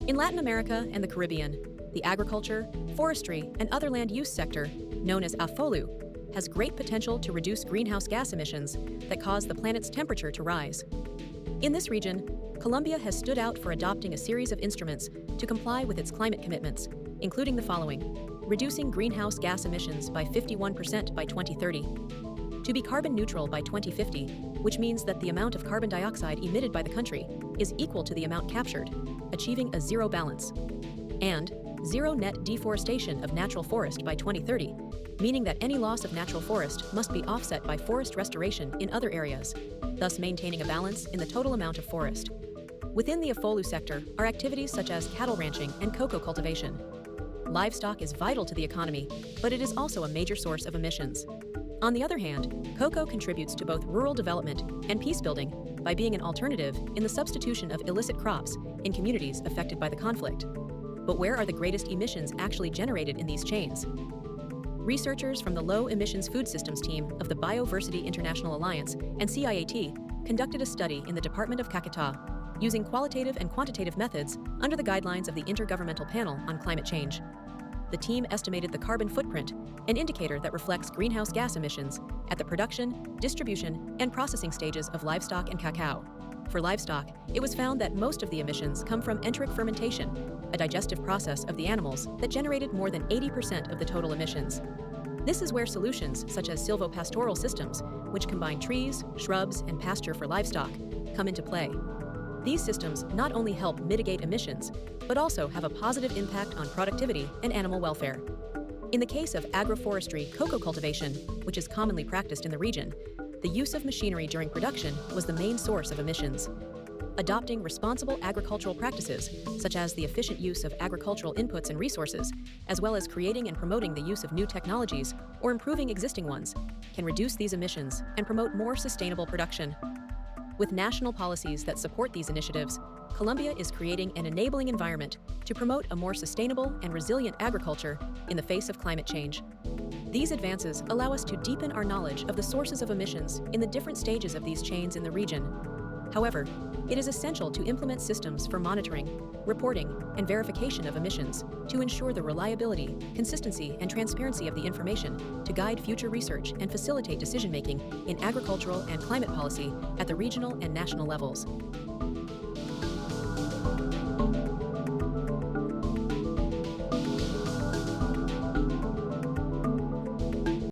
In Latin America and the Caribbean, the agriculture, forestry, and other land use sector, known as AFOLU, has great potential to reduce greenhouse gas emissions that cause the planet's temperature to rise. In this region, Colombia has stood out for adopting a series of instruments to comply with its climate commitments, including the following: reducing greenhouse gas emissions by 51% by 2030, to be carbon neutral by 2050, which means that the amount of carbon dioxide emitted by the country is equal to the amount captured, achieving a zero balance, and zero net deforestation of natural forest by 2030, meaning that any loss of natural forest must be offset by forest restoration in other areas, thus maintaining a balance in the total amount of forest. Within the AFOLU sector are activities such as cattle ranching and cocoa cultivation. Livestock is vital to the economy, but it is also a major source of emissions. On the other hand, cocoa contributes to both rural development and peace building by being an alternative in the substitution of illicit crops in communities affected by the conflict. But where are the greatest emissions actually generated in these chains? Researchers from the Low-Emission Food Systems team of the Bioversity International Alliance and CIAT conducted a study in the Department of Caquetá using qualitative and quantitative methods under the guidelines of the Intergovernmental Panel on Climate Change. The team estimated the carbon footprint, an indicator that reflects greenhouse gas emissions, at the production, distribution, and processing stages of livestock and cacao. For livestock, it was found that most of the emissions come from enteric fermentation, a digestive process of the animals that generated more than 80% of the total emissions. This is where solutions such as silvopastoral systems, which combine trees, shrubs, and pasture for livestock, come into play. These systems not only help mitigate emissions, but also have a positive impact on productivity and animal welfare. In the case of agroforestry cocoa cultivation, which is commonly practiced in the region, the use of machinery during production was the main source of emissions. Adopting responsible agricultural practices, such as the efficient use of agricultural inputs and resources, as well as creating and promoting the use of new technologies or improving existing ones, can reduce these emissions and promote more sustainable production. With national policies that support these initiatives, Colombia is creating an enabling environment to promote a more sustainable and resilient agriculture in the face of climate change. These advances allow us to deepen our knowledge of the sources of emissions in the different stages of these chains in the region. However, it is essential to implement systems for monitoring, reporting, and verification of emissions to ensure the reliability, consistency, and transparency of the information to guide future research and facilitate decision-making in agricultural and climate policy at the regional and national levels.